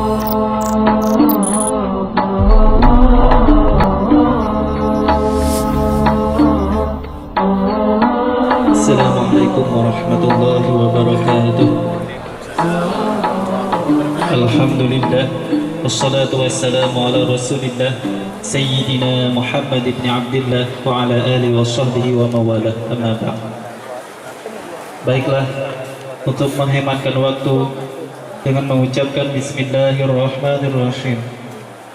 Assalamualaikum warahmatullahi wabarakatuh. Alhamdulillah, wassalatu wassalamu ala rasulillah Sayyidina Muhammad ibn Abdillah wa ala alihi wa sahbihi wa mawalah, amma ba'd. Baiklah, untuk menghematkan waktu dengan mengucapkan Bismillahirrahmanirrahim,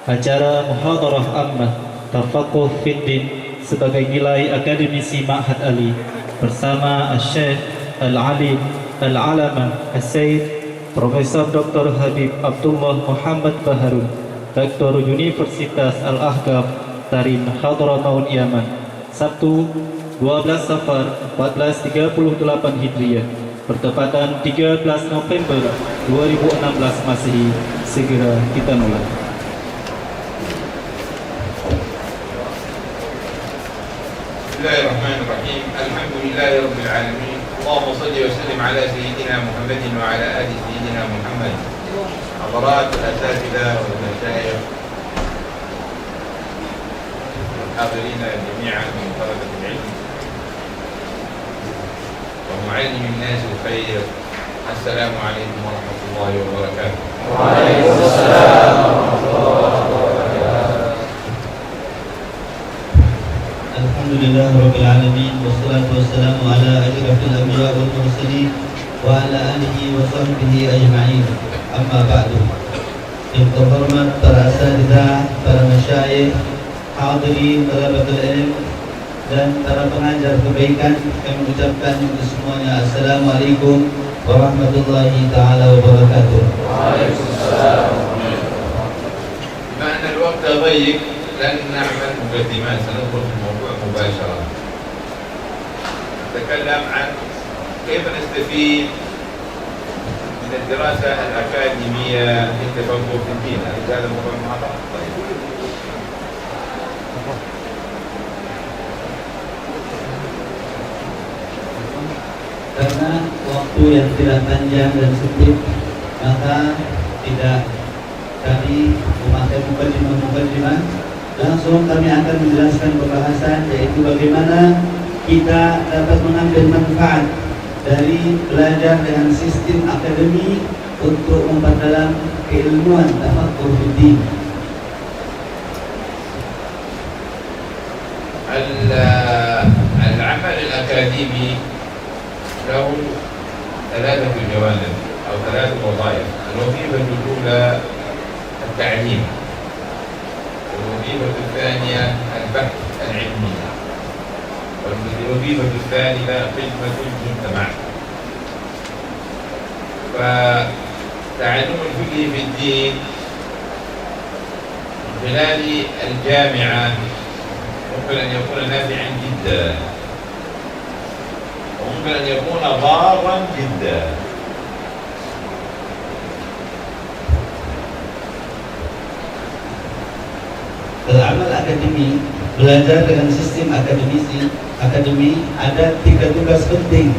acara Muhadarah Ammah Tafaqquh Fiddin sebagai nilai akademisi Ma'had Ali bersama Syekh Al-Alim Al-Alama As-Sayyid Profesor Dr. Habib Abdullah Muhammad Baharun, Rektor Universitas Al-Ahkam dari Hadramaut Yaman, Sabtu 12 Safar 1438 Hijriah bertepatan 13 November 2016 Masehi. Segera kita mulai. Bismillahirrahmanirrahim. Alhamdulillahi rabbil alamin. Allahumma salli wa sallim ala sayyidina Muhammadin wa ala ali sayyidina Muhammad. Hadarat al-asatidah wal masyayikh, الحاضرين جميعا من طلبة العلم ومعلم الناس الخير. السلام عليكم ورحمة الله وبركاته. وعليكم السلام ورحمة الله وبركاته. Alhamdulillah Rabbil Alamin, wassalatu wassalamu ala asyrafil anbiya wal mursalin wa ala alihi wa sahbihi ajma'in. Amma ba'du. Yang terhormat para asatidzah, para masyayikh, hadirin talabatul ilm dan para pengajar kebaikan, kami mengucapkan untuk semuanya Assalamualaikum warahmatullahi taala wabarakatuh. Waalaikumsalam. بما أن الوقت ضيق لن نعمل مقدمات، سندخل في الموضوع مباشرة. نتكلم عن كيف نستفيد من الدراسة الأكاديمية في التفقه في الدين. هذا الموضوع المحاضرة. Karena waktu yang tidak panjang dan sempit, maka tidak kami memakai mukadimah. Langsung kami akan menjelaskan pembahasan, yaitu bagaimana kita dapat mengambil manfaat dari belajar dengan sistem akademi untuk memperdalam keilmuan tafaqquh fiddin. العمل الأكاديمي له ثلاثة جوانب أو ثلاث وظائف. الوظيفة الأولى التعليم، والوظيفة الثانية البحث العلمي، والوظيفة الثالثة خدمة المجتمع. فتعلم الفقه في الدين من خلال الجامعة ممكن أن يكون نافعا جدا، وممكن أن يكون ضارا جدا. Amal akademi, belajar dengan sistem akademi ada 3 tugas penting.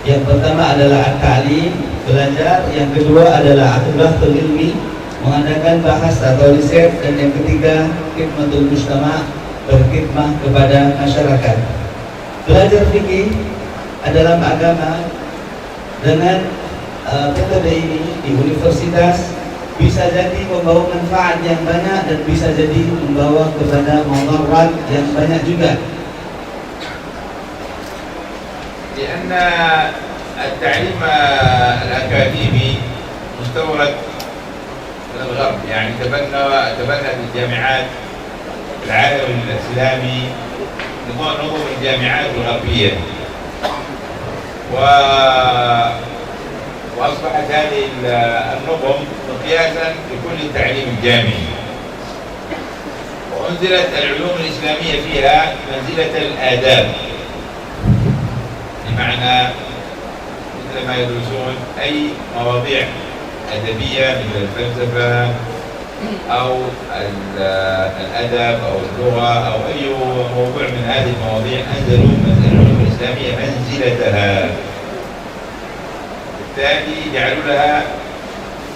Yang pertama adalah at-ta'lim, belajar. Yang kedua adalah al-bahthul ilmi, mengadakan bahas atau riset. Dan yang ketiga, khidmatul mujtama', berkhidmah kepada masyarakat. Belajar fikih dalam agama dengan metode ini di universitas bisa jadi membawa manfaat yang banyak dan bisa jadi membawa kepada mudarat yang banyak juga. لأن التعليم الأكاديمي مستورد من الغرب، يعني تبنى في الجامعات في العالم الإسلامي نظم الجامعات الغربية، وأصبحت هذه النظم مقياسا لكل التعليم الجامعي، وأنزلت العلوم الإسلامية فيها منزلة الآداب، بمعنى مثل ما يدرسون أي مواضيع أدبية مثل الفلسفة أو الأدب أو اللغة أو أي موضوع من هذه المواضيع أنزلوا العلوم الإسلامية منزلتها، بالتالي جعلوا لها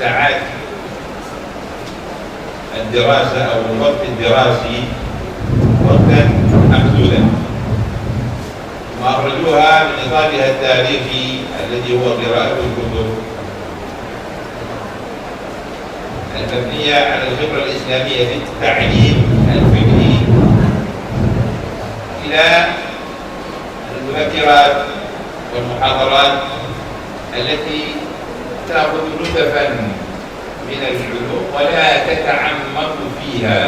ساعات الدراسة أو الوقت الدراسي وقتا محدودا، وأخرجوها من نصابها التاريخي الذي هو قراءة الكتب المبنية على الخبرة الإسلامية في التعليم الفقهي إلى المذكرات والمحاضرات التي تأخذ نتفا من العلوم ولا تتعمق فيها.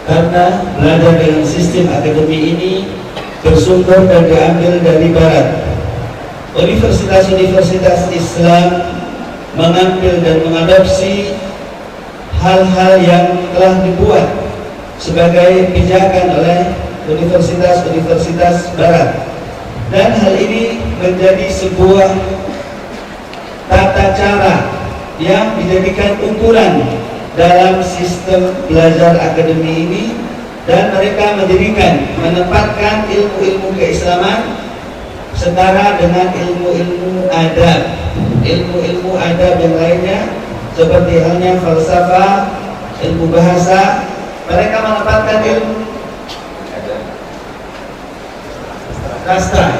Karena belajar dengan sistem akademi ini bersumber dan diambil dari Barat. Universitas-universitas Islam mengambil dan mengadopsi hal-hal yang telah dibuat sebagai pijakan oleh universitas-universitas Barat, dan hal ini menjadi sebuah tata cara yang dijadikan ukuran dalam sistem belajar akademi ini, dan mereka menempatkan ilmu-ilmu keislaman setara dengan ilmu-ilmu adab yang lainnya, seperti halnya falsafah, ilmu bahasa. Mereka menempatkan ilmu sastra.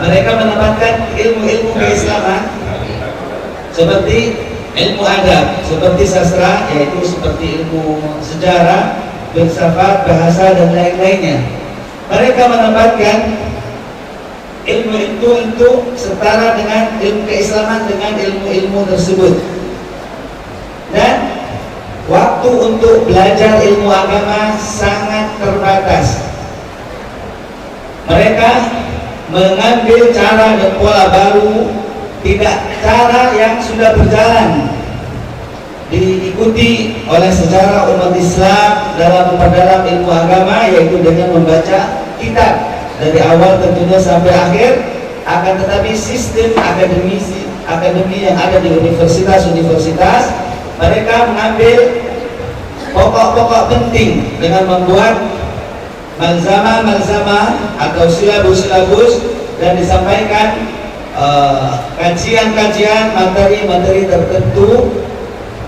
Mereka menempatkan ilmu-ilmu keislaman seperti ilmu adab, seperti sastra, yaitu seperti ilmu sejarah, filsafat, bahasa, dan lain-lainnya. Mereka menempatkan ilmu itu setara dengan ilmu keislaman dengan ilmu-ilmu tersebut. Dan waktu untuk belajar ilmu agama sangat terbatas. Mereka mengambil cara dan pola baru, tidak cara yang sudah berjalan diikuti oleh sejarah umat Islam dalam memperdalam ilmu agama, yaitu dengan membaca kitab dari awal tentunya sampai akhir. Akan tetapi sistem akademi yang ada di universitas-universitas, mereka mengambil pokok-pokok penting dengan membuat malzama atau silabus dan disampaikan kajian-kajian materi-materi tertentu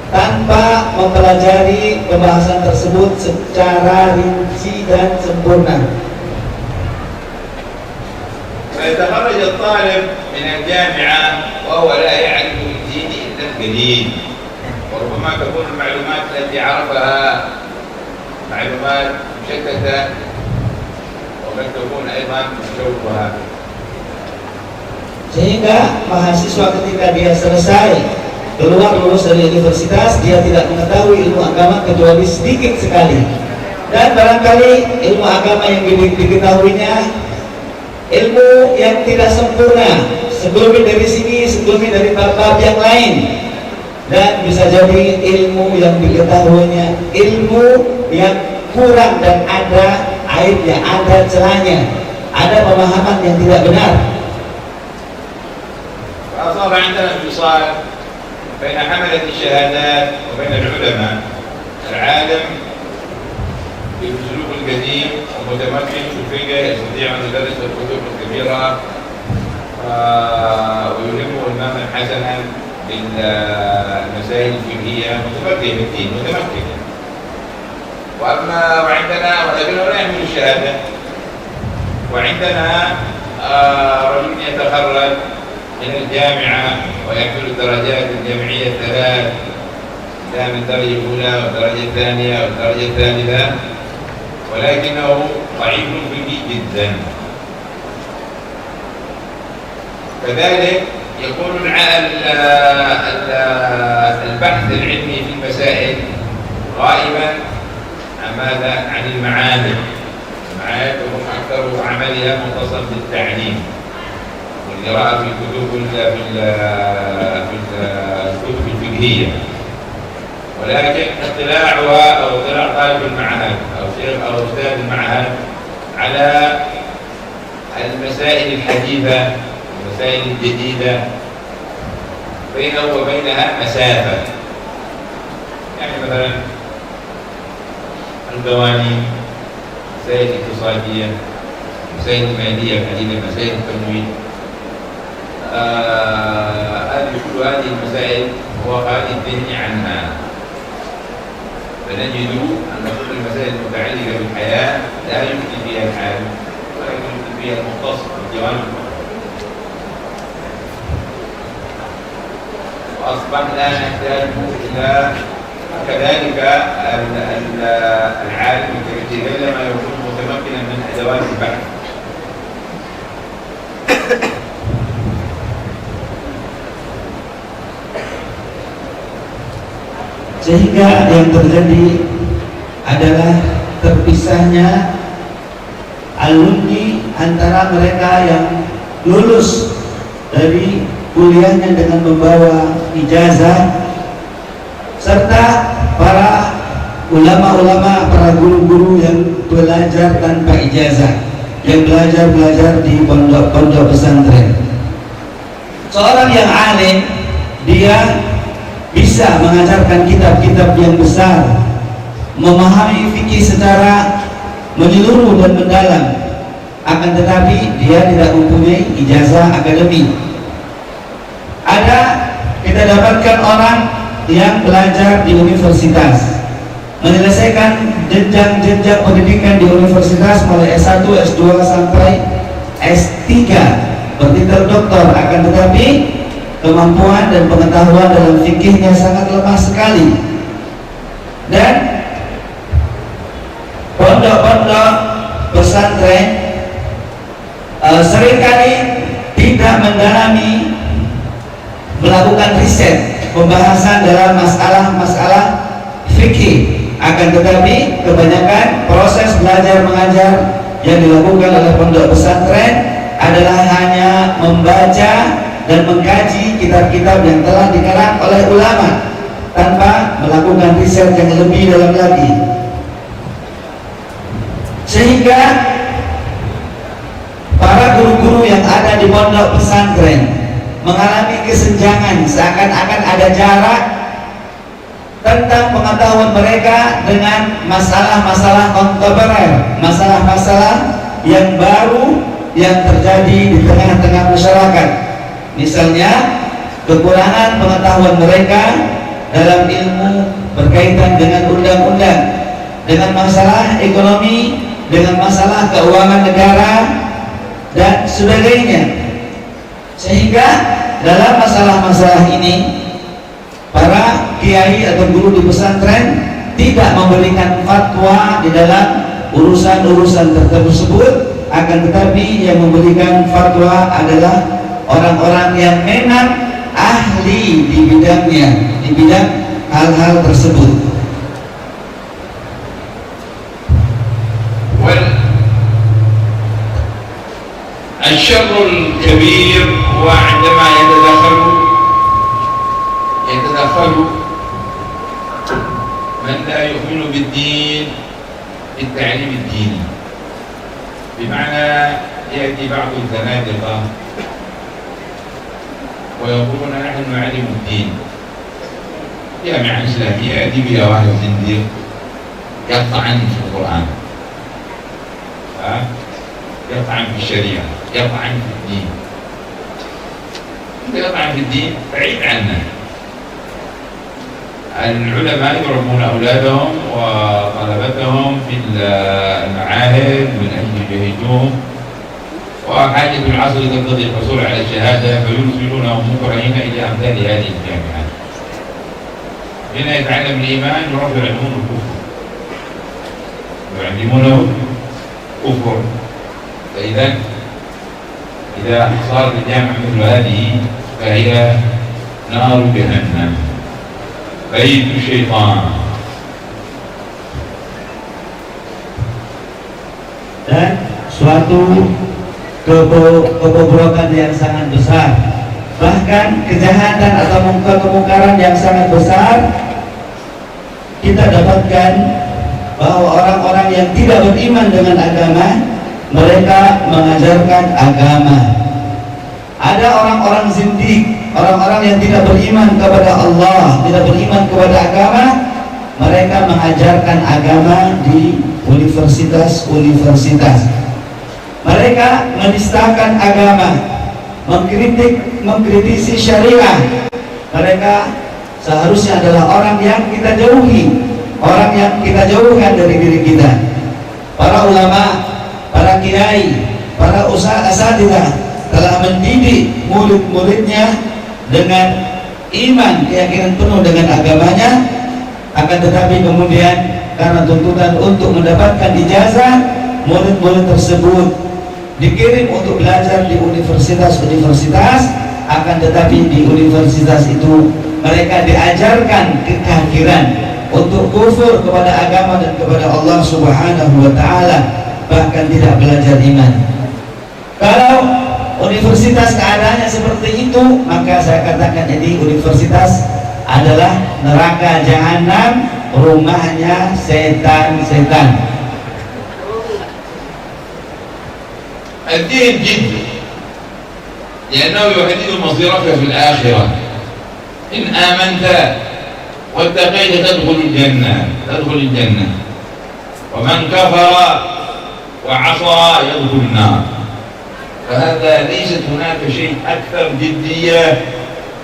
tanpa mempelajari pembahasan tersebut secara rinci dan sempurna. فيتخرج الطالب من الجامعة وهو لا يعرف الدين إلا القليل، وربما تكون المعلومات التي عرفها معلومات مشتتة، وقد تكون أيضا مشوهة. Sehingga mahasiswa ketika dia selesai keluar lulus dari universitas, dia tidak mengetahui ilmu agama kecuali sedikit sekali, dan barangkali ilmu agama yang diketahuinya ilmu yang tidak sempurna, sebelumnya dari sini, sebelumnya dari bab-bab yang lain, dan bisa jadi ilmu yang diketahuinya ilmu yang kurang dan ada aibnya, ada celahnya, ada pemahaman yang tidak benar. فصار عندنا انفصال بين حملة الشهادات وبين العلماء. العالم بالأسلوب القديم ومتمكن في الفقه يستطيع أن يدرس الكتب الكبيرة ويلمه إماما حسنا بالمسائل الفقهية، متفقه في الدين متمكن. وعندنا ولكنه لا يحمل الشهادة. وعندنا رجل يتخرج من الجامعة ويحمل الدرجات الجامعية الثلاث، من الدرجة الأولى والدرجة الثانية والدرجة الثالثة، ولكنه ضعيف فيه جدا. كذلك يكون البحث العلمي في المسائل غائبا عن ماذا؟ عن المعاهد. المعاهد تكون أكثر عملها متصل بالتعليم والقراءة في الكتب الفقهية، ولكن اطلاعها أو اطلاع طالب المعهد أو شيخ أو أستاذ المعهد على المسائل الحديثة المسائل الجديدة بينه وبينها مسافة. يعني مثلا القوانين، مسائل اقتصادية، مسائل مالية قليلة، مسائل التمويل، كل هذه المسائل هو غالي الذهن عنها، فنجد أن كل المسائل المتعلقة بالحياة لا يمكن فيها العالم ولكن يمكن فيها المختص بالجوانب وأصبحنا نحتاج إلى كذلك العالم يتكلم ما يكون متمكنا من أدوات البحث. Sehingga yang terjadi adalah terpisahnya alumni antara mereka yang lulus dari kuliahnya dengan membawa ijazah serta para ulama-ulama, para guru-guru yang belajar tanpa ijazah, yang belajar di pondok-pondok pesantren. Seorang yang alim, dia bisa mengajarkan kitab-kitab yang besar, memahami fikih secara menyeluruh dan mendalam, akan tetapi dia tidak mempunyai ijazah akademik. Ada kita dapatkan orang yang belajar di universitas, menyelesaikan jenjang-jenjang pendidikan di universitas mulai S1, S2 sampai S3, bertitel doktor, akan tetapi kemampuan dan pengetahuan dalam fikihnya sangat lemah sekali. Dan pondok-pondok pesantren seringkali tidak mendalami, melakukan riset pembahasan dalam masalah-masalah fikih, akan tetapi kebanyakan proses belajar mengajar yang dilakukan oleh pondok pesantren adalah hanya membaca dan mengkaji kitab-kitab yang telah dikarang oleh ulama tanpa melakukan riset yang lebih dalam lagi, sehingga para guru-guru yang ada di pondok pesantren mengalami kesenjangan, seakan-akan ada jarak tentang pengetahuan mereka dengan masalah-masalah kontemporer, masalah-masalah yang baru yang terjadi di tengah-tengah masyarakat. Misalnya kekurangan pengetahuan mereka dalam ilmu berkaitan dengan undang-undang, dengan masalah ekonomi, dengan masalah keuangan negara dan sebagainya. Sehingga dalam masalah-masalah ini para kiai atau guru di pesantren tidak memberikan fatwa di dalam urusan-urusan tersebut, akan tetapi yang memberikan fatwa adalah orang-orang yang memang ahli di bidangnya, di bidang hal-hal tersebut. الشر الكبير هو عندما يتدخل من لا يؤمن بالدين في التعليم الديني، بمعنى يأتي بعض الزنادقة ويقولون نحن نعلم الدين، جامعة إسلامية يأتي بها واحد زنديق يطعن في القرآن، يطعن في الشريعة، يطعن في الدين. يطعن في الدين بعيد عنه. العلماء يربون أولادهم وطلبتهم في المعاهد من أجل يجهزوهم، وحاجة العصر تقتضي الحصول على الشهادة فيرسلونهم مكرهين إلى أمثال هذه الجامعات. هنا يتعلم الإيمان يعلمون الكفر، يعلمونه كفر. إذا صارت الجامعة مثل هذه فهي نار جهنم، بيت الشيطان. Dan suatu kebobrokan yang sangat besar, bahkan kejahatan atau kemungkaran yang sangat besar kita dapatkan bahwa orang-orang yang tidak beriman dengan agama, mereka mengajarkan agama. Ada orang-orang zindik, orang-orang yang tidak beriman kepada Allah, tidak beriman kepada agama, mereka mengajarkan agama di universitas-universitas. Mereka menistakan agama, mengkritisi syariah. Mereka seharusnya adalah orang yang kita jauhi, orang yang kita jauhkan dari diri kita. Para ulama, para kiai, para asatidzah telah mendidik murid-muridnya dengan iman, keyakinan penuh dengan agamanya. Akan tetapi kemudian karena tuntutan untuk mendapatkan ijazah, murid-murid tersebut dikirim untuk belajar di universitas-universitas. Akan tetapi di universitas itu mereka diajarkan kekafiran, untuk kufur kepada agama dan kepada Allah Subhanahu wa ta'ala, bahkan tidak belajar iman. Kalau universitas keadaannya seperti itu, maka saya katakan ini universitas adalah neraka jahanam, rumahnya setan-setan. الدين جد لأنه يحدد مصيرك في الآخرة. إن آمنت واتقيت تدخل الجنة، ومن كفر وعصى يدخل النار. فهذا ليست هناك شيء أكثر جدية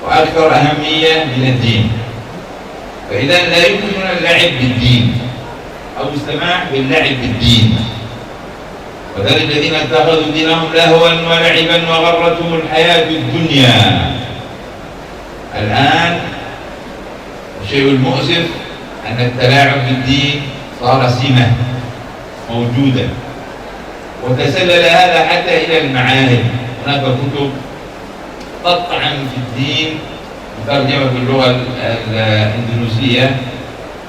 وأكثر أهمية من الدين. فإذا لا يمكننا اللعب بالدين أو السماح باللعب بالدين. وذلك الذين اتخذوا دينهم لهوا ولعبا وغرتهم الحياة الدنيا. الآن الشيء المؤسف أن التلاعب بالدين صار سمة موجودة، وتسلل هذا حتى إلى المعاهد. هناك كتب تطعن في الدين مترجمة باللغة الإندونيسية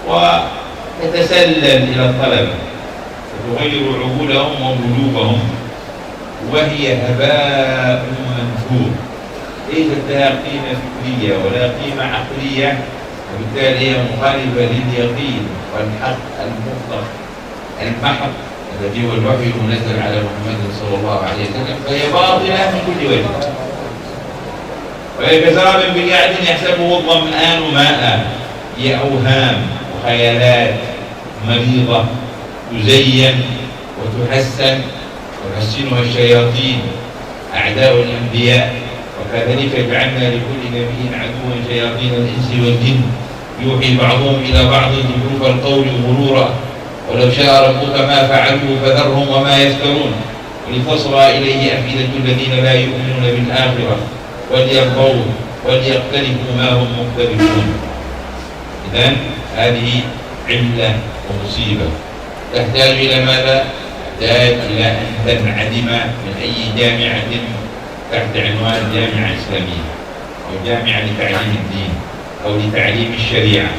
وتتسلل إلى الطلبة وتغير عقولهم وقلوبهم، وهي هباء منثور ليست لها قيمة فكرية ولا قيمة عقلية، وبالتالي هي مخالفة لليقين والحق المطلق المحض الذي هو الوحي المنزل على محمد صلى الله عليه وسلم، فهي باطلة من كل وجه. وهي كسراب بقاع يحسبه الظمآن ماء. هي أوهام وخيالات مريضة تزين وتحسنها الشياطين أعداء الأنبياء. وكذلك جعلنا لكل نبي عدوا شياطين الإنس والجن يوحي بعضهم إلى بعض زخرف القول غرورا ولو شاء ربك ما فعلوا فذرهم وما يفترون ولتصغى إليه أفئدة الذين لا يؤمنون بالآخرة وليرضوه وليقترفوا ما هم مقترفون. إذن هذه علة ومصيبة تحتاج إلى ماذا؟ تحتاج إلى أن تنعدم من أي جامعة تحت عنوان جامعة إسلامية أو جامعة لتعليم الدين أو لتعليم الشريعة.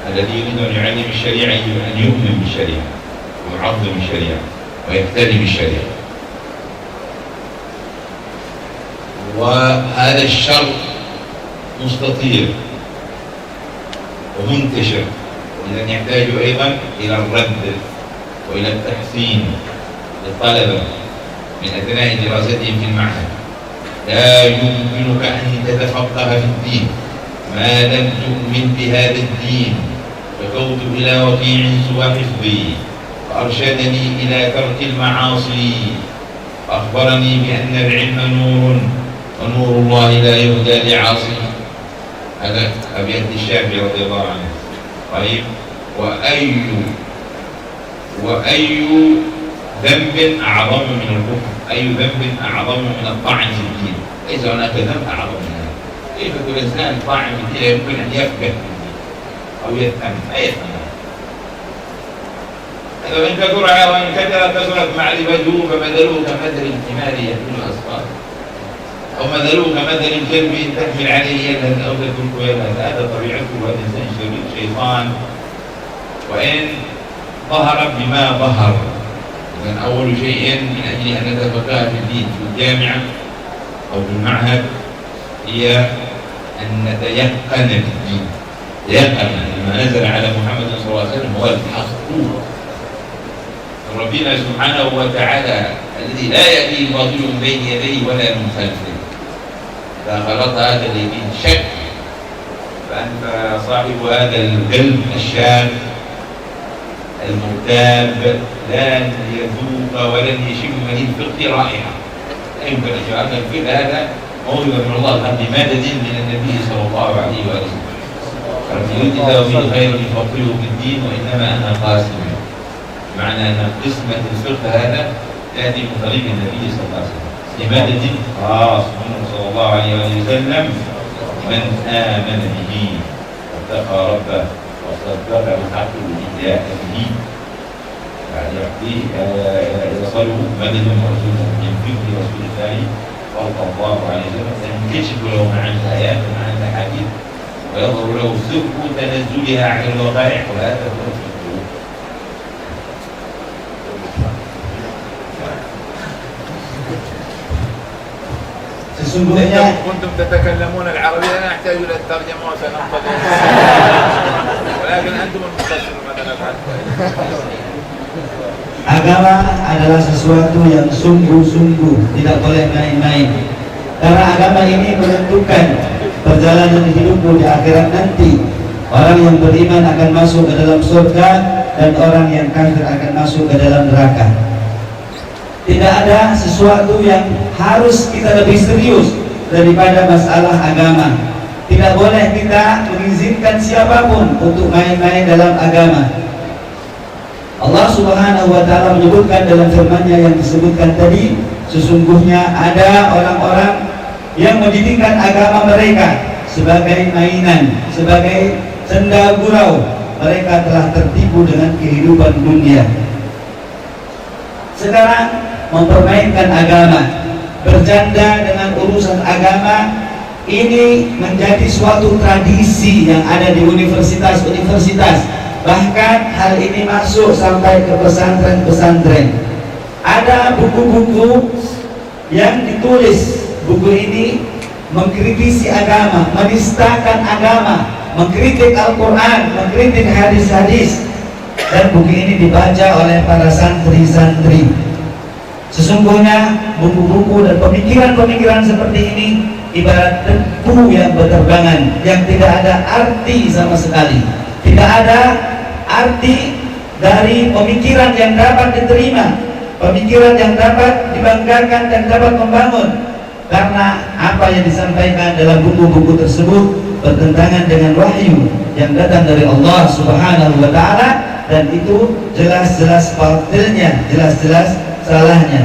الذي يريد أن يعلم الشريعة يجب أن يؤمن بالشريعة ويعظم الشريعة ويحترم الشريعة. وهذا الشر مستطير ومنتشر، إذن يحتاج أيضا إلى الرد وإلى التحسين للطلبة من أثناء دراستهم في المعهد. لا يمكنك أن تتفقه في الدين ما لم تؤمن بهذا الدين. شكوت إلى وكيع سوى حفظي وأرشدني إلى ترك المعاصي وأخبرني بأن العلم نور ونور الله لا يهدى لعاصي. هذا أبيات الشافعي رضي الله عنه. طيب، وأي ذنب أعظم من الكفر؟ أي ذنب أعظم من الطعن في الدين؟ ليس هناك ذنب أعظم من هذا. كيف كل إنسان طاعن في الدين يمكن أن يفقه أو يفهم؟ لا يفهم. هذا من كثر وإن كثرت معرفته فمثله كمثل الحمار يحمل أسفاره، أو مثله كمثل الكلب إن تحمل عليه يلهث أو تتركه يلهث. هذا طبيعته، هذا إنسان شيطان. وإن ظهر بما ظهر، إذن أول شيء من أجل أن نتفقه في الدين في الجامعة أو في المعهد هي أن نتيقن في الدين، تيقن أن ما نزل على محمد صلى الله عليه وسلم هو الحق. ربنا سبحانه وتعالى الذي لا يأتي الباطل من بين يديه ولا من خلفه. إذا خلط هذا اليمين شك فأنت صاحب هذا القلب الشاب المرتاب لن يذوق ولن يشم من الفقه رائحة. لا يمكن أن يشعر الفقه هذا موهبة من الله بمدد من النبي صلى الله عليه وآله وسلم. رب يريد الله به خيرا يفقهه في الدين وإنما أنا قاسم. بمعنى أن قسمة الفقه هذا تأتي من طريق النبي صلى الله عليه وسلم بمدد خاص منه صلى الله عليه وآله وسلم من آمن به واتقى ربه وصدق بحق الإياء به. يعني يصله مدد ورسوله من فقه رسول الله صلى الله عليه وسلم تنكشف له معاني الآيات ومعاني الأحاديث ويظهر له سر تنزلها على الوقائع ولا تكون في القلوب. Sesungguhnya كنتم تتكلمون العربية لا نحتاج إلى الترجمة وسننتظر ولكن أنتم المفسرون ماذا نفعل؟ agama adalah sesuatu yang sungguh-sungguh, tidak boleh main-main. Karena agama ini menentukan perjalanan hidupmu di akhirat nanti. Orang yang beriman akan masuk ke dalam surga dan orang yang kafir akan masuk ke dalam neraka. Tidak ada sesuatu yang harus kita lebih serius daripada masalah agama. Tidak boleh kita mengizinkan siapapun untuk main-main dalam agama. Allah Subhanahu wa ta'ala menyebutkan dalam firman-Nya yang disebutkan tadi, sesungguhnya ada orang-orang yang menjadikan agama mereka sebagai mainan, sebagai senda gurau. Mereka telah tertipu dengan kehidupan dunia. Sekarang mempermainkan agama, bercanda dengan urusan agama, ini menjadi suatu tradisi yang ada di universitas-universitas. Bahkan hal ini masuk sampai ke pesantren-pesantren. Ada buku-buku yang ditulis, buku ini mengkritisi agama, menistakan agama, mengkritik Al-Quran, mengkritik hadis-hadis, dan buku ini dibaca oleh para santri-santri. Sesungguhnya buku-buku dan pemikiran-pemikiran seperti ini ibarat debu yang berterbangan, yang tidak ada arti sama sekali. Tidak ada arti dari pemikiran yang dapat diterima, pemikiran yang dapat dibanggakan dan dapat membangun. Karena apa yang disampaikan dalam buku-buku tersebut bertentangan dengan wahyu yang datang dari Allah Subhanahu wa ta'ala, dan itu jelas-jelas batilnya, jelas-jelas salahnya.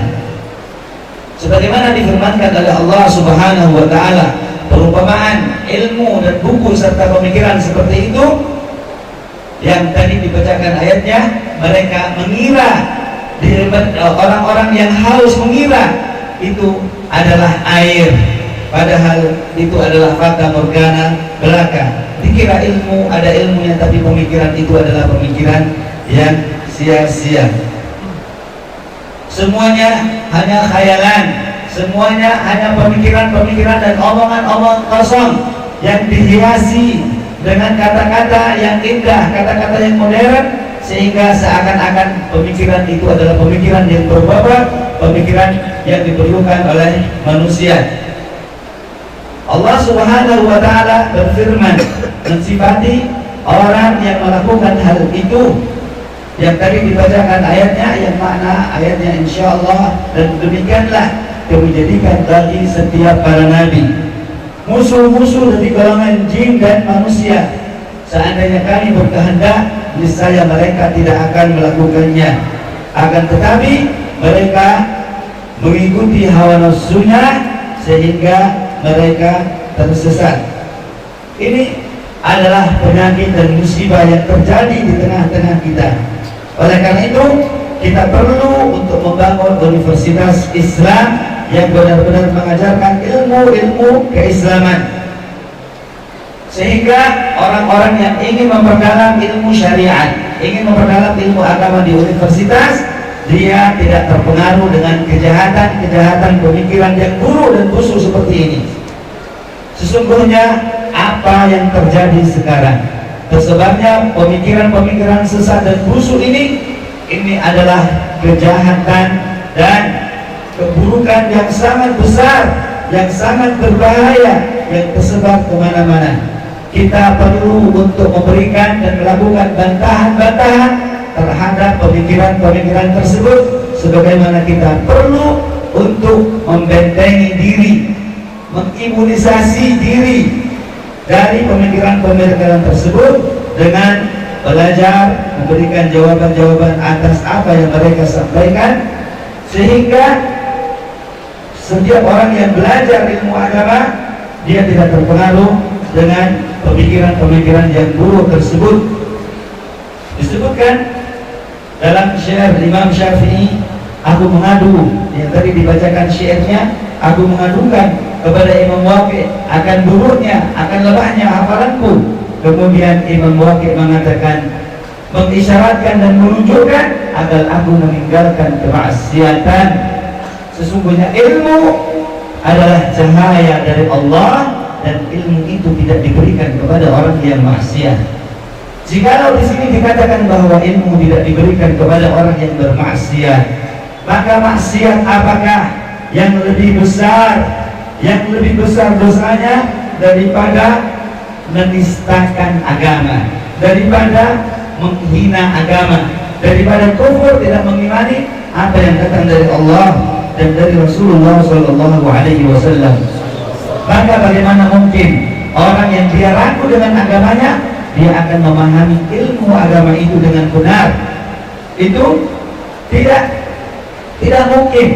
Sebagaimana difirmankan oleh Allah Subhanahu wa ta'ala, perumpamaan ilmu dan buku serta pemikiran seperti itu yang tadi dibacakan ayatnya, mereka mengira, orang-orang yang haus mengira itu adalah air, padahal itu adalah fata morgana belaka. Dikira ilmu, ada ilmunya, tapi pemikiran itu adalah pemikiran yang sia-sia. Semuanya hanya khayalan, semuanya hanya pemikiran-pemikiran dan omongan-omongan kosong yang dihiasi dengan kata-kata yang indah, kata-kata yang modern, sehingga seakan-akan pemikiran itu adalah pemikiran yang berbobot, pemikiran yang diperlukan oleh manusia. Allah Subhanahu wa ta'ala berfirman mensifati orang yang melakukan hal itu yang tadi dibacakan ayatnya, yang makna ayatnya insyaallah, dan demikianlah dijadikan bagi setiap para nabi musuh-musuh dari golongan jin dan manusia. Seandainya kami berkehendak, niscaya mereka tidak akan melakukannya, akan tetapi mereka mengikuti hawa nafsunya sehingga mereka tersesat. Ini adalah penyakit dan musibah yang terjadi di tengah-tengah kita. Oleh karena itu, kita perlu untuk membangun universitas Islam yang benar-benar mengajarkan ilmu-ilmu keislaman, sehingga orang-orang yang ingin memperdalam ilmu syariat, ingin memperdalam ilmu agama di universitas, dia tidak terpengaruh dengan kejahatan-kejahatan pemikiran yang buruk dan busuk seperti ini. Sesungguhnya apa yang terjadi sekarang, tersebarnya pemikiran-pemikiran sesat dan busuk ini adalah kejahatan dan keburukan yang sangat besar, yang sangat berbahaya, yang tersebar kemana-mana. Kita perlu untuk memberikan dan melakukan bantahan-bantahan terhadap pemikiran-pemikiran tersebut, sebagaimana kita perlu untuk membentengi diri mengimunisasi diri dari pemikiran-pemikiran tersebut dengan belajar memberikan jawaban-jawaban atas apa yang mereka sampaikan, sehingga setiap orang yang belajar ilmu agama dia tidak terpengaruh dengan pemikiran-pemikiran yang buruk tersebut. Disebutkan dalam syair Imam Syafi'i, aku mengadu, yang tadi dibacakan syairnya, aku mengadukan kepada Imam Waqi' akan buruknya, akan lemahnya hafalanku. Kemudian Imam Waqi' mengatakan, mengisyaratkan dan menunjukkan agar aku meninggalkan kemaksiatan. Sesungguhnya ilmu adalah cahaya dari Allah, dan ilmu itu tidak diberikan kepada orang yang maksiat. Jikalau di sini dikatakan bahwa ilmu tidak diberikan kepada orang yang bermaksiat, maka maksiat apakah yang lebih besar, yang lebih besar dosanya daripada menistakan agama, daripada menghina agama, daripada kufur, tidak mengimani apa yang datang dari Allah dan dari Rasulullah SAW. Maka bagaimana mungkin orang yang dia ragu dengan agamanya, dia akan memahami ilmu agama itu dengan benar? Itu tidak mungkin.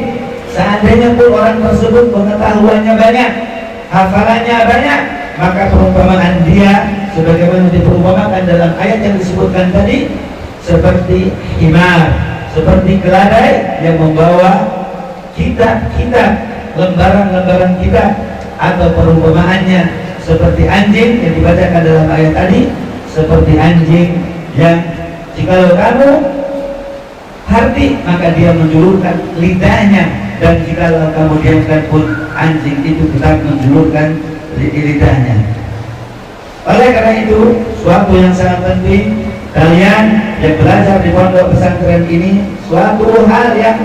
Seandainya pun orang tersebut pengetahuannya banyak, hafalannya banyak, maka perumpamaan dia sebagaimana diperumpamakan dalam ayat yang disebutkan tadi, seperti himar, seperti keledai yang membawa kitab-kitab, lembaran-lembaran kitab, atau perumpamaannya seperti anjing yang dibacakan dalam ayat tadi, seperti anjing yang jikalau kamu harti maka dia menjulurkan lidahnya, dan jikalau kamu diamkan pun anjing itu tetap menjulurkan lidahnya. Oleh karena itu, suatu yang sangat penting kalian yang belajar di pondok pesantren ini, suatu hal yang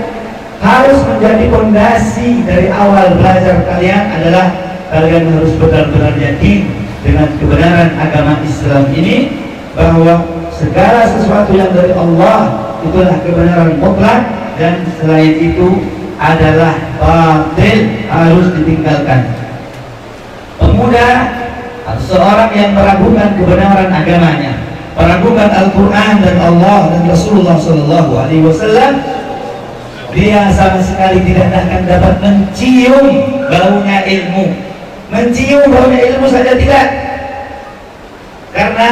harus menjadi fondasi dari awal belajar kalian adalah kalian harus benar-benar yakin dengan kebenaran agama Islam ini, bahwa segala sesuatu yang dari Allah itulah kebenaran mutlak, dan selain itu adalah batil, harus ditinggalkan. Pemuda, seorang yang meragukan kebenaran agamanya, meragukan Al-Quran dan Allah dan Rasulullah SAW, dia sama sekali tidak akan dapat mencium baunya ilmu. Mencium baunya ilmu saja tidak, karena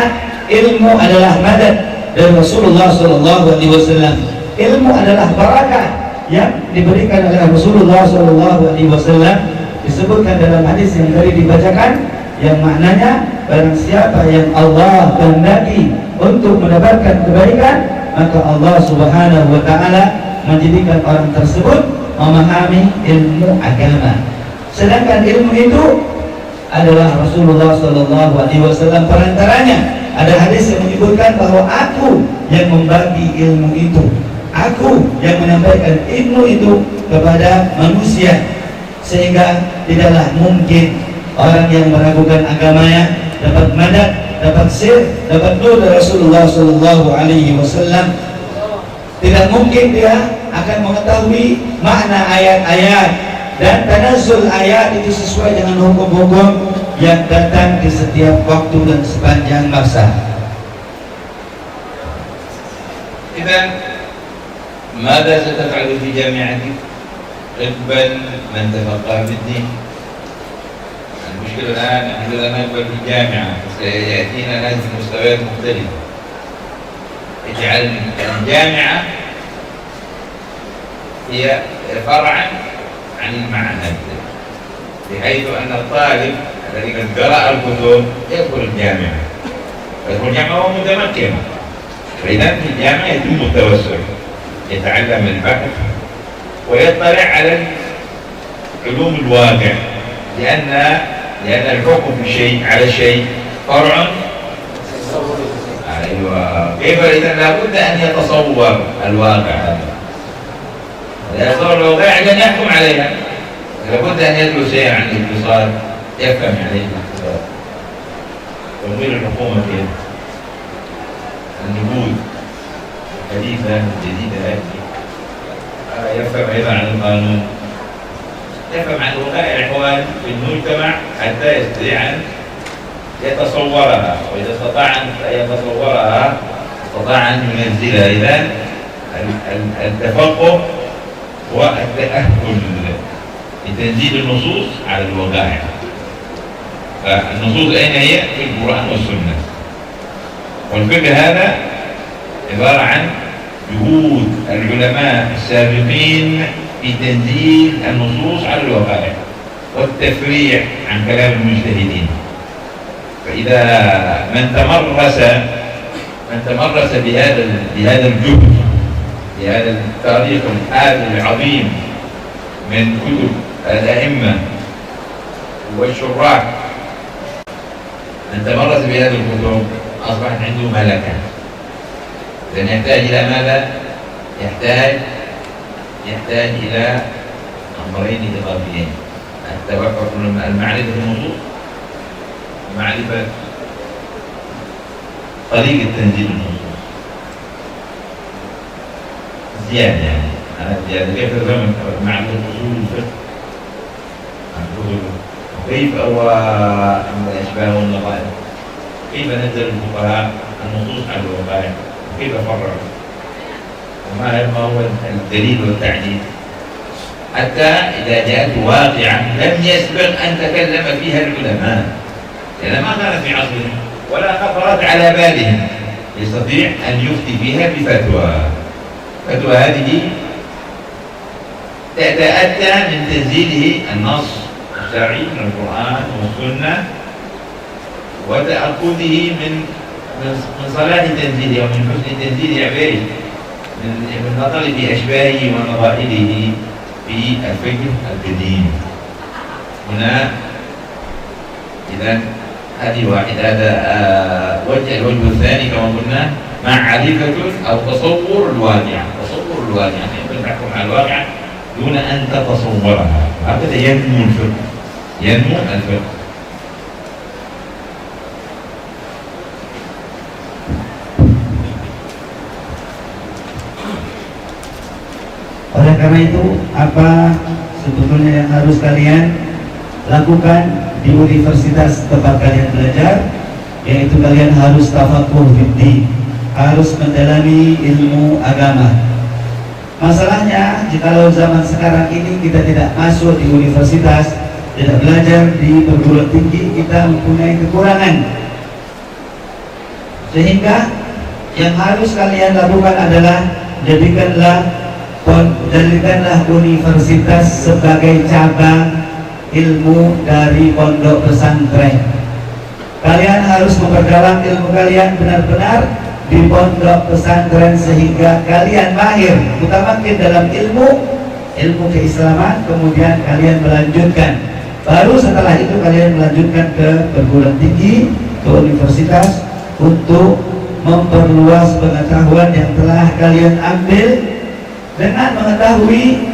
ilmu adalah madad dari Rasulullah SAW. Ilmu adalah barakah yang diberikan oleh Rasulullah SAW. Disebutkan dalam hadis yang tadi dibacakan, yang maknanya barang siapa yang Allah kehendaki untuk mendapatkan kebaikan, maka Allah Subhanahu wa Ta'ala menjadikan orang tersebut memahami ilmu agama. Sedangkan ilmu itu adalah Rasulullah SAW perantaranya. Ada hadis yang menyebutkan bahwa aku yang membagi ilmu itu, aku yang menyampaikan ilmu itu kepada manusia, sehingga tidaklah mungkin orang yang meragukan agamanya dapat madad, dapat sir, dapat nur dari Rasulullah SAW. Tidak mungkin dia akan mengetahui makna ayat-ayat dan tanazzul ayat itu sesuai dengan hukum-hukum yang datang di setiap waktu dan sepanjang masa. إذن ماذا ستفعل في جامعتك؟ اقبل من تفقه في الدين. المشكلة الآن نحن لا نقبل في الجامعة، سيأتينا ناس من مستويات مختلفة. اجعل الجامعة هي فرعا عن المعهد، بحيث أن الطالب الذي قد قرأ الكتب يدخل الجامعة، يدخل الجامعة وهو متمكن. فإذا في الجامعة يتم التوسع، يتعلم البحث ويطلع على علوم الواقع، لأن الحكم في شيء على شيء فرع. أيوة، كيف إذا لابد أن يتصور الواقع هذا، يتصور الواقع عشان يحكم عليها، لابد أن يدرس شيئا عن الاقتصاد، يفهم عليه الاقتصاد، تمويل الحكومة كيف، النقود الحديثة الجديدة هذه، يفهم أيضا عن القانون، يفهم عن الوقائع الإخوان في المجتمع حتى يستطيع أن يتصورها، وإذا استطاع أن يتصورها استطاع أن ينزلها. إذن التفقه والتأهل لتنزيل النصوص على الوقائع. فالنصوص أين هي؟ في القرآن والسنة. والفقه هذا عبارة عن جهود العلماء السابقين في تنزيل النصوص على الوقائع والتفريع عن كلام المجتهدين. فإذا من تمرس بهذا الجهد، بهذا التاريخ الحافل العظيم من كتب الأئمة والشراح، من تمرس بهذه الكتب أصبحت عنده ملكة. لأن يحتاج إلى ماذا؟ يحتاج إلى أمرين إضافيين: التوقف من المعرفة بالنصوص، معرفة طريقة تنزيل النصوص زيادة. يعني أنا زيادة كيف تفهم معرفة أصول الفقه، وكيف هو الأشباه والنظائر، كيف نزل الفقهاء النصوص على الوقائع، وكيف فرعوا، وما هو الدليل والتعليل، حتى إذا جاءت واقعة لم يسبق أن تكلم فيها العلماء، لأن ما كانت في عصرهم ولا خطرت على بالهم، يستطيع أن يفتي فيها بفتوى. فتوى هذه تتأتى من تنزيله النص الشرعي من القرآن والسنة، وتأخذه من صلاح تنزيله ومن حسن تنزيل عباده، من نظر في أشباهه ونظائره في الفقه القديم. هنا إذن هذه واحدة. هذا الوجه الثاني كما قلنا معرفة أو تصور الواقع. تصور الواقع يعني تحكم على الواقع دون أن تتصورها، هكذا ينمو الفقه. Oleh karena itu, apa sebetulnya yang harus kalian lakukan di universitas tempat kalian belajar? Yaitu kalian harus tafaqquh fiddin, harus mendalami ilmu agama. Masalahnya, jikalau zaman sekarang ini kita tidak masuk di universitas, tidak belajar di perguruan tinggi, kita mempunyai kekurangan. Sehingga yang harus kalian lakukan adalah jadikanlah universitas sebagai cabang ilmu dari pondok pesantren. Kalian harus memperdalam ilmu kalian benar-benar di pondok pesantren sehingga kalian mahir, mutamakin dalam ilmu keislaman. Kemudian kalian melanjutkan, baru setelah itu kalian melanjutkan ke perguruan tinggi, ke universitas, untuk memperluas pengetahuan yang telah kalian ambil dengan mengetahui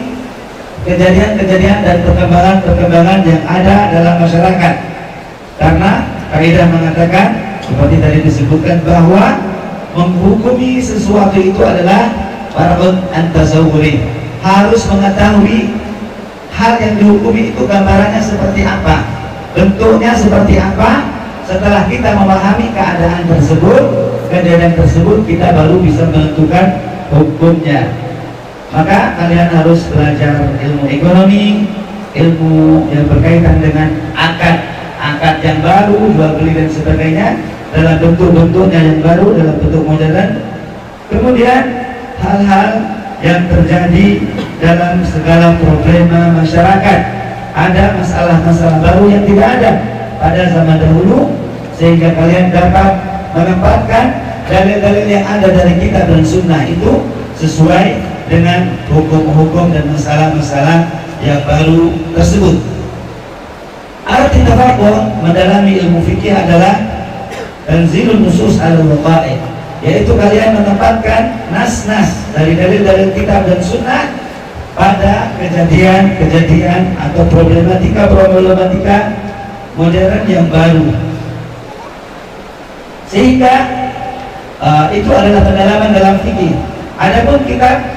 kejadian-kejadian dan perkembangan-perkembangan yang ada dalam masyarakat. Karena kaidah mengatakan, seperti tadi disebutkan, bahwa menghukumi sesuatu itu adalah far'un an tasawwuri, harus mengetahui hal yang dihukumi itu gambarannya seperti apa, bentuknya seperti apa. Setelah kita memahami keadaan tersebut, kejadian tersebut, kita baru bisa menentukan hukumnya. Maka kalian harus belajar ilmu ekonomi, ilmu yang berkaitan dengan akad yang baru, jual beli dan sebagainya, dalam bentuk-bentuknya yang baru, dalam bentuk modern. Kemudian hal-hal yang terjadi dalam segala problema masyarakat. Ada masalah-masalah baru yang tidak ada pada zaman dahulu, sehingga kalian dapat menempatkan dalil-dalil yang ada dari kitab dan sunnah itu sesuai dengan hukum-hukum dan masalah-masalah yang baru tersebut. Arti tafaqquh mendalami ilmu fikih adalah tanzilun nusus al-waqa'i, yaitu kalian menempatkan nas-nas dari dalil-dalil kitab dan sunnah pada kejadian-kejadian atau problematika modern yang baru. Sehingga itu adalah pendalaman dalam fikih. Adapun kitab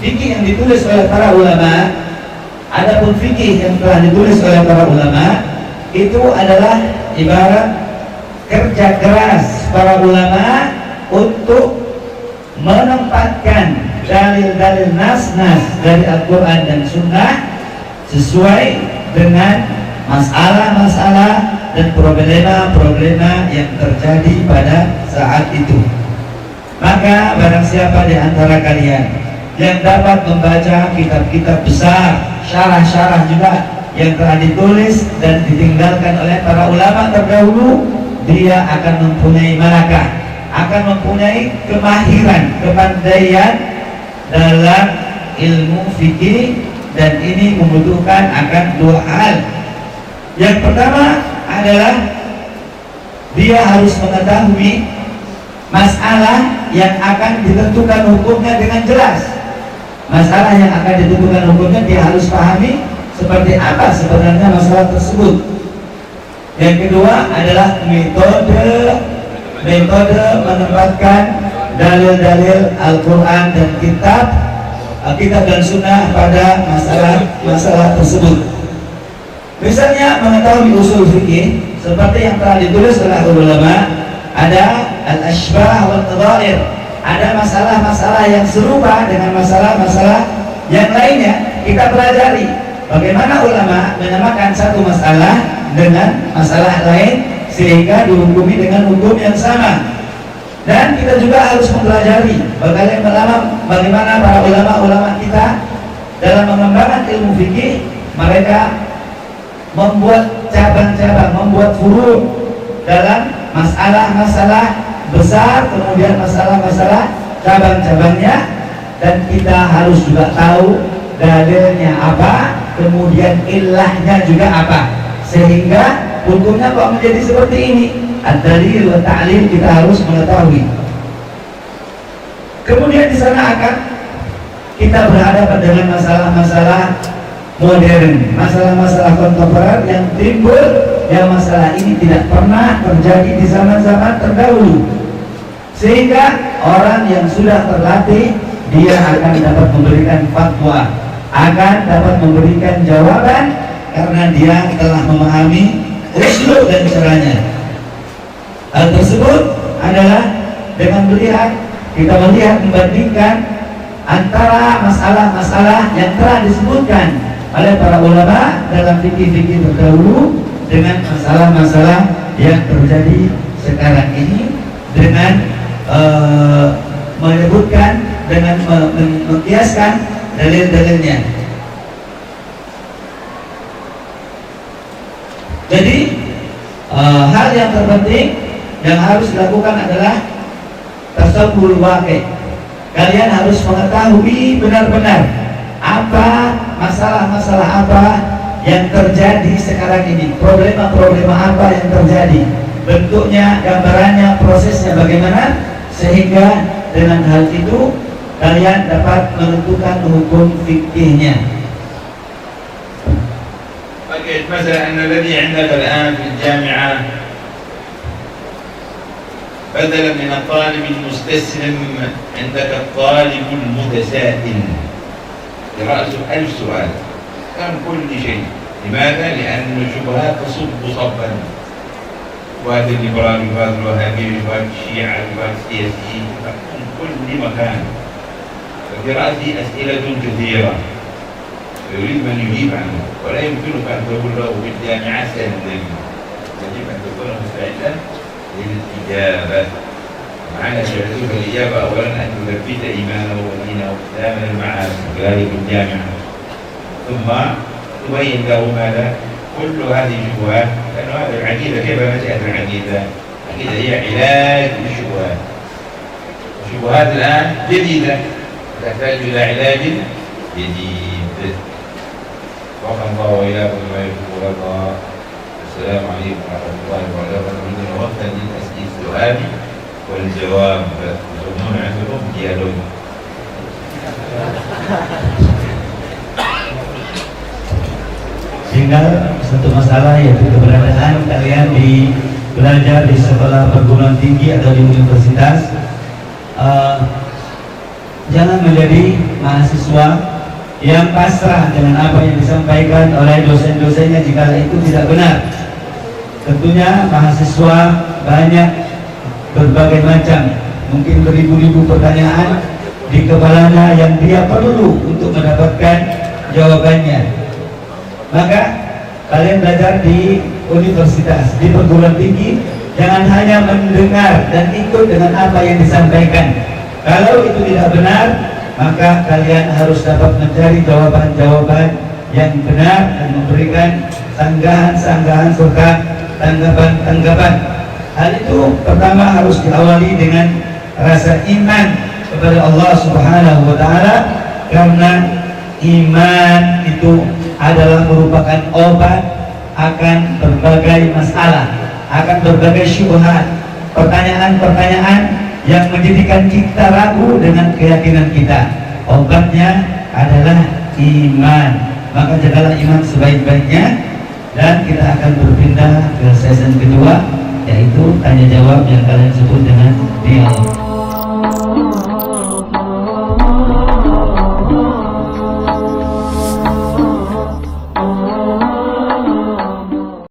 fikih yang ditulis oleh para ulama Adapun fikih yang telah ditulis oleh para ulama itu adalah ibarat kerja keras para ulama untuk menempatkan dalil-dalil nas-nas dari Al-Quran dan Sunnah sesuai dengan masalah-masalah dan problema-problema yang terjadi pada saat itu. Maka barang siapa di antara kalian yang dapat membaca kitab-kitab besar, syarah-syarah juga yang telah ditulis dan ditinggalkan oleh para ulama terdahulu, dia akan mempunyai malakah, akan mempunyai kemahiran, kepandaian dalam ilmu fikih, dan ini membutuhkan akan dua hal. Yang pertama adalah dia harus mengetahui masalah yang akan ditentukan hukumnya dengan jelas. Masalah yang akan ditentukan hukumnya dia harus pahami seperti apa sebenarnya masalah tersebut. Yang kedua adalah metode menempatkan dalil-dalil Al-Quran dan kitab dan Sunnah pada masalah tersebut. Misalnya mengetahui usul fikih seperti yang telah ditulis oleh ulama, ada al-ashbah wal nadhair, ada masalah-masalah yang serupa dengan masalah-masalah yang lainnya. Kita pelajari bagaimana ulama menyamakan satu masalah dengan masalah lain sehingga dihukumi dengan hukum yang sama. Dan kita juga harus mempelajari bagaimana para ulama-ulama kita dalam mengembangkan ilmu fikih. Mereka membuat cabang-cabang, membuat furu' dalam masalah-masalah besar, kemudian masalah-masalah cabang-cabangnya, dan kita harus juga tahu dalilnya apa, kemudian ilahnya juga apa, sehingga hukumnya kok menjadi seperti ini. Ad-dalil wa ta'lil kita harus mengetahui. Kemudian di sana akan kita berhadapan dengan masalah-masalah modern, masalah-masalah kontemporer yang timbul, yang masalah ini tidak pernah terjadi di zaman-zaman terdahulu, sehingga orang yang sudah terlatih dia akan dapat memberikan fatwa, akan dapat memberikan jawaban karena dia telah memahami usul dan caranya. Hal tersebut adalah dengan kita melihat membandingkan antara masalah-masalah yang telah disebutkan oleh para ulama dalam fikih-fikih terdahulu dengan masalah-masalah yang terjadi sekarang ini, dengan menyebutkan, dengan mengkiaskan dalil-dalilnya. Jadi hal yang terpenting yang harus dilakukan adalah tasawwur waqi'. Kalian harus mengetahui benar-benar apa masalah-masalah apa yang terjadi sekarang ini, problema-problema apa yang terjadi, bentuknya, gambarannya, prosesnya bagaimana, sehingga dengan hal itu kalian dapat menentukan hukum fikihnya. Oke, مثلا أن الذي عندك الآن في الجامعة بدلا من الطالب المستسلم عندك الطالب المتسائل برأسه 1000 سؤال عن كل شيء. لماذا؟ لأن الشبهات تصب صبا، وهذا الليبرالي وهذا الوهابي وهذا الشيعة وهذا السياسي من كل مكان، ففي رأسه أسئلة كثيرة يريد من يجيب عنه، ولا يمكنك أن تقول له بالجامعة سلم، يجب أن تكون مستعدا للإجابة. معنى شهادتك الإجابة أولا أن تثبت إيمانه ودينه وتآمن معه كذلك الجامعة، ثم تبين له ماذا كل هذه الشبهات، لأن هذه العقيدة كيف نشأت العقيدة؟ العقيدة هي علاج للشبهات. الشبهات الآن جديدة تحتاج إلى علاج جديد. وفق الله وإياكم بما يحب ويرضى. السلام عليكم ورحمة الله وبركاته. عندنا وقتا للسؤال والجواب، يسمون عندكم ديالوج. Tinggal satu masalah, yaitu keberadaan kalian di belajar di sekolah perguruan tinggi atau di universitas. Jangan menjadi mahasiswa yang pasrah dengan apa yang disampaikan oleh dosen-dosennya jika itu tidak benar. Tentunya mahasiswa banyak berbagai macam, mungkin beribu-ribu pertanyaan di kepalanya yang dia perlu untuk mendapatkan jawabannya. Maka kalian belajar di universitas, di perguruan tinggi, jangan hanya mendengar dan ikut dengan apa yang disampaikan. Kalau itu tidak benar, maka kalian harus dapat mencari jawaban-jawaban yang benar dan memberikan sanggahan-sanggahan serta tanggapan-tanggapan. Hal itu pertama harus diawali dengan rasa iman kepada Allah Subhanahu wa Ta'ala, karena iman itu adalah merupakan obat akan berbagai masalah, akan berbagai syubhat, pertanyaan-pertanyaan yang menjadikan kita ragu dengan keyakinan kita. Obatnya adalah iman. Maka jagalah iman sebaik-baiknya, dan kita akan berpindah ke sesi kedua, yaitu tanya jawab yang kalian sebut dengan dialog.